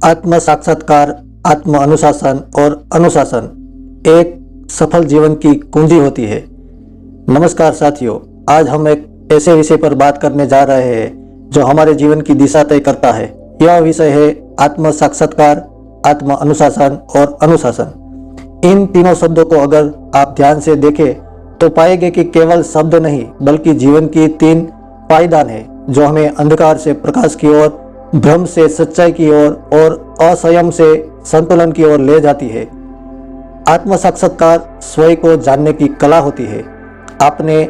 आत्म साक्षात्कार, आत्म अनुशासन और अनुशासन एक सफल जीवन की कुंजी होती है। नमस्कार साथियों, आज हम एक ऐसे विषय पर बात करने जा रहे हैं जो हमारे जीवन की दिशा तय करता है। यह विषय है आत्म साक्षात्कार, आत्म अनुशासन और अनुशासन। इन तीनों शब्दों को अगर आप ध्यान से देखें तो पाएंगे कि केवल शब्द नहीं बल्कि जीवन की तीन पायदान है जो हमें अंधकार से प्रकाश की ओर, भ्रम से सच्चाई की ओर और असंयम से संतुलन की ओर ले जाती है। आत्म साक्षात्कार स्वयं को जानने की कला होती है। आपने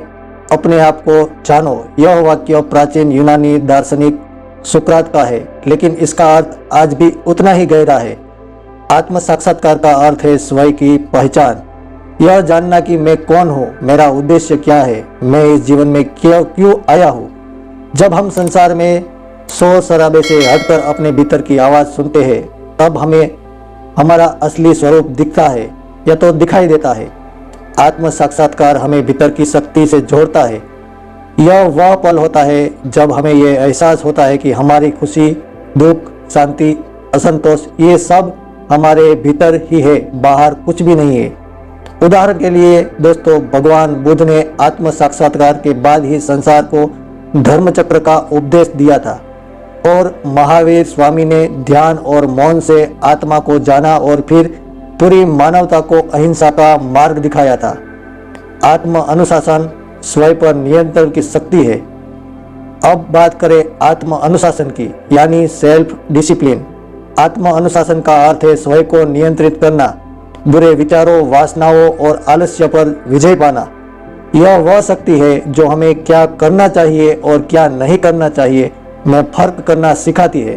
अपने आप को जानो, यह वाक्य प्राचीन यूनानी दार्शनिक सुकरात का है, लेकिन इसका अर्थ आज भी उतना ही गहरा है। आत्म साक्षात्कार का अर्थ है स्वयं की पहचान, यह जानना कि मैं कौन हूँ, मेरा उद्देश्य क्या है, मैं इस जीवन में क्यों आया हूँ। जब हम संसार में शोर शराबे से हटकर अपने भीतर की आवाज़ सुनते हैं तब हमें हमारा असली स्वरूप दिखता है या तो दिखाई देता है। आत्म साक्षात्कार हमें भीतर की शक्ति से जोड़ता है। यह वह पल होता है जब हमें यह एहसास होता है कि हमारी खुशी, दुख, शांति, असंतोष ये सब हमारे भीतर ही है, बाहर कुछ भी नहीं है। उदाहरण के लिए दोस्तों, भगवान बुद्ध ने आत्म साक्षात्कार के बाद ही संसार को धर्मचक्र का उपदेश दिया था और महावीर स्वामी ने ध्यान और मौन से आत्मा को जाना और फिर पूरी मानवता को अहिंसा का मार्ग दिखाया था। आत्म अनुशासन स्वयं पर नियंत्रण की शक्ति है। अब बात करें आत्म अनुशासन की, यानी सेल्फ डिसिप्लिन। आत्म अनुशासन का अर्थ है स्वयं को नियंत्रित करना, बुरे विचारों, वासनाओं और आलस्य पर विजय पाना। यह वह शक्ति है जो हमें क्या करना चाहिए और क्या नहीं करना चाहिए में फर्क करना सिखाती है।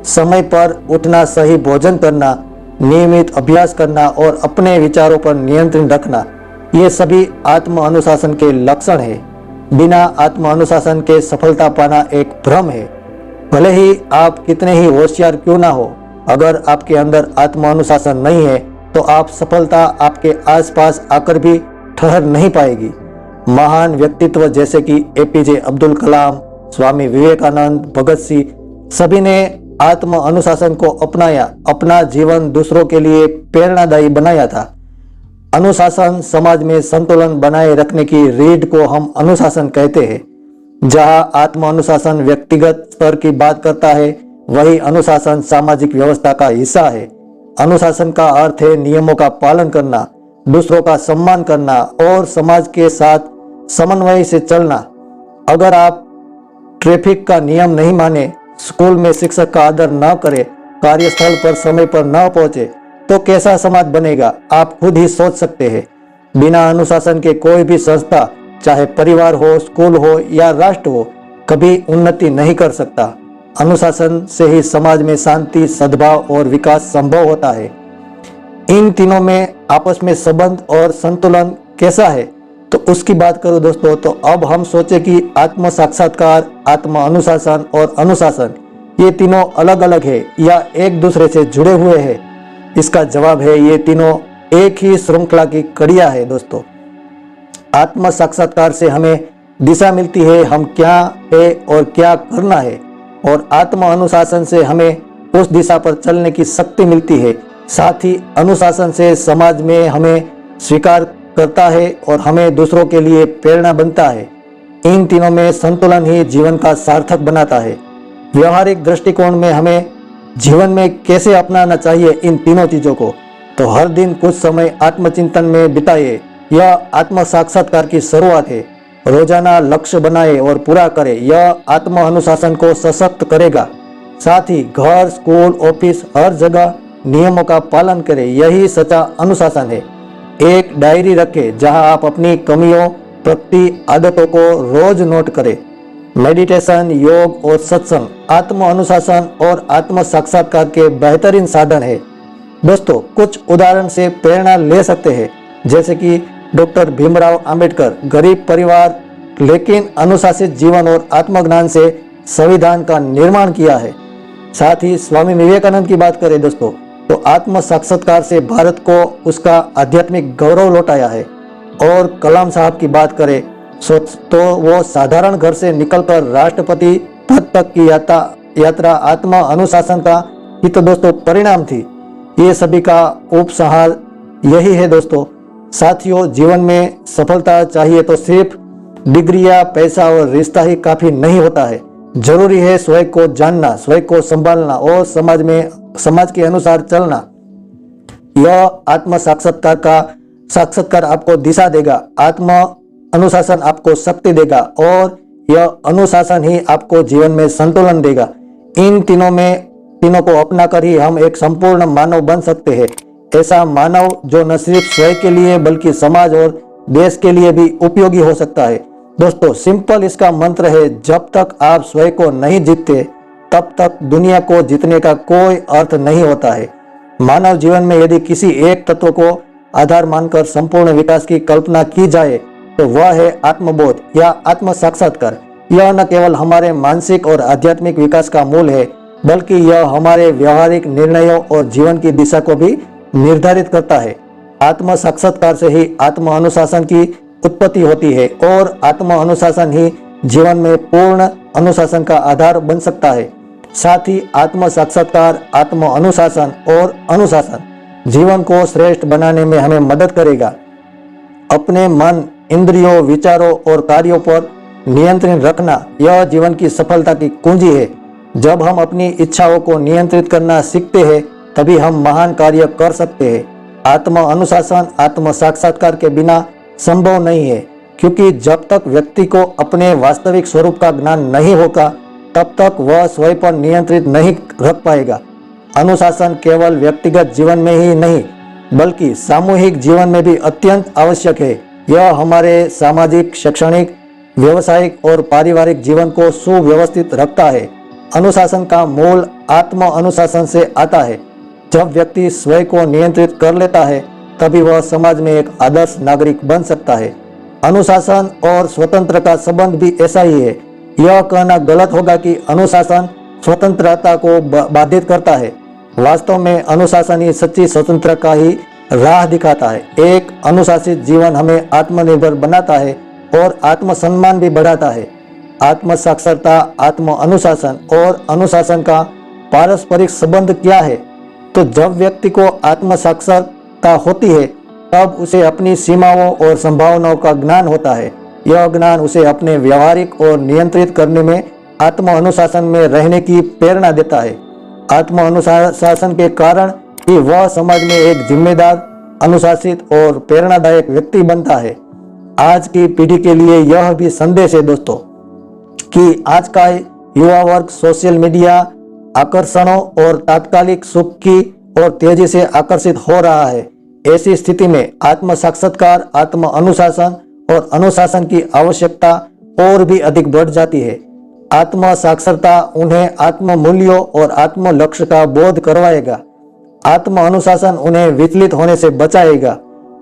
समय पर उठना, सही भोजन करना, नियमित अभ्यास करना और अपने विचारों पर नियंत्रण रखना, ये सभी आत्म अनुशासन के लक्षण है। बिना आत्म अनुशासन के सफलता पाना एक भ्रम है। भले ही आप कितने ही होशियार क्यों ना हो, अगर आपके अंदर आत्म अनुशासन नहीं है तो आप सफलता आपके आसपास आकर भी ठहर नहीं पाएगी। महान व्यक्तित्व जैसे कि एपीजे अब्दुल कलाम, स्वामी विवेकानंद, भगत सिंह, सभी ने आत्म अनुशासन को अपनाया, अपना जीवन दूसरों के लिए प्रेरणादायी बनाया था। अनुशासन समाज में संतुलन बनाए रखने की रीढ़ को हम अनुशासन कहते हैं। जहां आत्म अनुशासन व्यक्तिगत स्तर की बात करता है, वही अनुशासन सामाजिक व्यवस्था का हिस्सा है। अनुशासन का अर्थ है नियमों का पालन करना, दूसरों का सम्मान करना और समाज के साथ समन्वय से चलना। अगर आप ट्रैफिक का नियम नहीं माने, स्कूल में शिक्षक का आदर न करें, कार्यस्थल पर समय पर न पहुंचे, तो कैसा समाज बनेगा आप खुद ही सोच सकते हैं। बिना अनुशासन के कोई भी संस्था, चाहे परिवार हो, स्कूल हो या राष्ट्र हो, कभी उन्नति नहीं कर सकता। अनुशासन से ही समाज में शांति, सद्भाव और विकास संभव होता है। इन तीनों में आपस में संबंध और संतुलन कैसा है तो उसकी बात करूं दोस्तों, तो अब हम सोचे कि आत्म साक्षात्कार, आत्म अनुशासन और अनुशासन ये तीनों अलग अलग है या एक दूसरे से जुड़े हुए हैं। इसका जवाब है ये तीनों एक ही श्रृंखला की कड़ियां है दोस्तों। आत्म साक्षात्कार से हमें दिशा मिलती है, हम क्या है और क्या करना है, और आत्म अनुशासन से हमें उस दिशा पर चलने की शक्ति मिलती है। साथ ही अनुशासन से समाज में हमें स्वीकार करता है और हमें दूसरों के लिए प्रेरणा बनता है। इन तीनों में संतुलन ही जीवन का सार्थक बनाता है। व्यवहारिक दृष्टिकोण में हमें जीवन में कैसे अपनाना चाहिए इन तीनों चीजों को, तो हर दिन कुछ समय आत्मचिंतन में बिताइए। यह आत्म साक्षात्कार की शुरुआत है। रोजाना लक्ष्य बनाए और पूरा करे, यह आत्म अनुशासन को सशक्त करेगा। साथ ही घर, स्कूल, ऑफिस, हर जगह नियमों का पालन करें, यही सच्चा अनुशासन है। एक डायरी रखें जहां आप अपनी कमियों, प्रति आदतों को रोज नोट करें। मेडिटेशन, योग और सत्संग आत्म अनुशासन और आत्म साक्षात्कार के बेहतरीन साधन है। दोस्तों, कुछ उदाहरण से प्रेरणा ले सकते हैं, जैसे कि डॉक्टर भीमराव अंबेडकर, गरीब परिवार लेकिन अनुशासित जीवन और आत्मज्ञान से संविधान का निर्माण किया है। साथ ही स्वामी विवेकानंद की बात करें दोस्तों, तो आत्म साक्षात्कार से भारत को उसका आध्यात्मिक गौरव लौटाया है। और कलाम साहब की बात करें तो वो साधारण घर से निकलकर राष्ट्रपति पद तक की यात्रा आत्म अनुशासन का ही तो दोस्तों परिणाम थी। ये सभी का उपसंहार यही है दोस्तों। साथियों, जीवन में सफलता चाहिए तो सिर्फ डिग्री या पैसा और रिश्ता ही काफी नहीं होता है। जरूरी है स्वयं को जानना, स्वयं को संभालना और समाज के अनुसार चलना। यह आत्म साक्षात्कार आपको दिशा देगा, आत्म अनुशासन आपको शक्ति देगा और यह अनुशासन ही आपको जीवन में संतुलन देगा। इन तीनों को अपनाकर ही हम एक संपूर्ण मानव बन सकते हैं। ऐसा मानव जो न सिर्फ स्वयं के लिए बल्कि समाज और देश के लिए भी उपयोगी हो सकता है। दोस्तों, सिंपल इसका मंत्र है, जब तक आप स्वयं को नहीं जीतते तब तक दुनिया को जीतने का कोई अर्थ नहीं होता है। मानव जीवन में यदि किसी एक तत्व को आधार मानकर संपूर्ण विकास की कल्पना की जाए तो वह है आत्मबोध या आत्म साक्षात्कार। यह न केवल हमारे मानसिक और आध्यात्मिक विकास का मूल है, बल्कि यह हमारे व्यवहारिक निर्णयों और जीवन की दिशा को भी निर्धारित करता है। आत्म साक्षात्कार से ही आत्म अनुशासन की उत्पत्ति होती है और आत्म अनुशासन ही जीवन में पूर्ण अनुशासन का आधार बन सकता है। साथ ही आत्म साक्षात्कार, आत्म अनुशासन और अनुशासन जीवन को श्रेष्ठ बनाने में हमें मदद करेगा। अपने मन, इंद्रियों, विचारों और कार्यों पर नियंत्रण रखना यह जीवन की सफलता की कुंजी है। जब हम अपनी इच्छाओं को नियंत्रित करना सीखते हैं तभी हम महान कार्य कर सकते हैं। आत्म अनुशासन आत्म साक्षात्कार के बिना संभव नहीं है, क्योंकि जब तक व्यक्ति को अपने वास्तविक स्वरूप का ज्ञान नहीं होगा तब तक वह स्वयं पर नियंत्रित नहीं रख पाएगा। अनुशासन केवल व्यक्तिगत जीवन में ही नहीं बल्कि सामूहिक जीवन में भी अत्यंत आवश्यक है। यह हमारे सामाजिक, शैक्षणिक, व्यावसायिक और पारिवारिक जीवन को सुव्यवस्थित रखता है। अनुशासन का मूल आत्म अनुशासन से आता है। जब व्यक्ति स्वयं को नियंत्रित कर लेता है तभी वह समाज में एक आदर्श नागरिक बन सकता है। अनुशासन और स्वतंत्र का संबंध भी ऐसा ही है। यह कहना गलत होगा कि अनुशासन स्वतंत्रता को बाधित करता है। वास्तव में अनुशासन ही सच्ची स्वतंत्रता का ही राह दिखाता है। एक अनुशासित जीवन हमें आत्मनिर्भर बनाता है और आत्मसम्मान भी बढ़ाता है। आत्म साक्षरता, आत्म अनुशासन और अनुशासन का पारस्परिक संबंध क्या है? तो जब व्यक्ति को आत्म साक्षरता होती है तब उसे अपनी सीमाओं और संभावनाओं का ज्ञान होता है। यह ज्ञान उसे अपने व्यवहारिक और नियंत्रित करने में आत्म अनुशासन में रहने की प्रेरणा देता है। आत्म अनुशासन के कारण ही वह समाज में एक जिम्मेदार, अनुशासित और प्रेरणादायक व्यक्ति बनता है। आज की पीढ़ी के लिए यह भी संदेश है दोस्तों कि आज का युवा वर्ग सोशल मीडिया, आकर्षणों और तात्कालिक सुख की और तेजी से आकर्षित हो रहा है। ऐसी स्थिति में आत्म साक्षात्कार, आत्म अनुशासन और अनुशासन की आवश्यकता और भी अधिक बढ़ जाती है। आत्म साक्षरता उन्हें आत्म मूल्यों और आत्म लक्ष्य का बोध करवाएगा। आत्म अनुशासन उन्हें विचलित होने से बचाएगा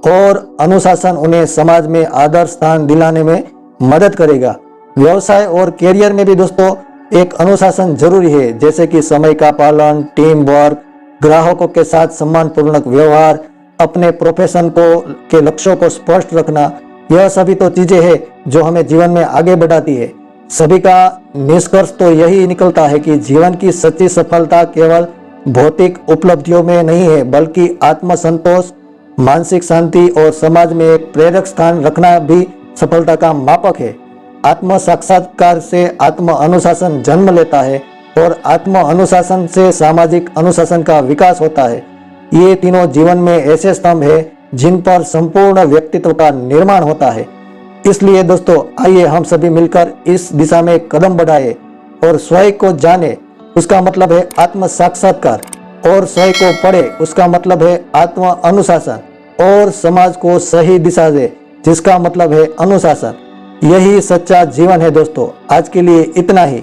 और अनुशासन उन्हें समाज में आदर्श स्थान दिलाने में मदद करेगा। व्यवसाय और कैरियर में भी दोस्तों एक अनुशासन जरूरी है, जैसे कि समय का पालन, टीम वर्क, ग्राहकों के साथ सम्मानपूर्वक व्यवहार, अपने प्रोफेशन के लक्ष्यों को स्पष्ट रखना। यह सभी तो चीजें हैं जो हमें जीवन में आगे बढ़ाती है। सभी का निष्कर्ष तो यही निकलता है कि जीवन की सच्ची सफलता केवल भौतिक उपलब्धियों में नहीं है, बल्कि आत्मसंतोष, मानसिक शांति और समाज में एक प्रेरक स्थान रखना भी सफलता का मापक है। आत्म साक्षात्कार से आत्म अनुशासन जन्म लेता है और आत्म अनुशासन से सामाजिक अनुशासन का विकास होता है। ये तीनों जीवन में ऐसे स्तंभ हैं जिन पर संपूर्ण व्यक्तित्व का निर्माण होता है। इसलिए दोस्तों, आइए हम सभी मिलकर इस दिशा में कदम बढ़ाएं और स्वयं को जाने, उसका मतलब है आत्म साक्षात्कार, और स्वयं को पढ़े, उसका मतलब है आत्म अनुशासन, और समाज को सही दिशा दे, जिसका मतलब है अनुशासन। यही सच्चा जीवन है दोस्तों। आज के लिए इतना ही।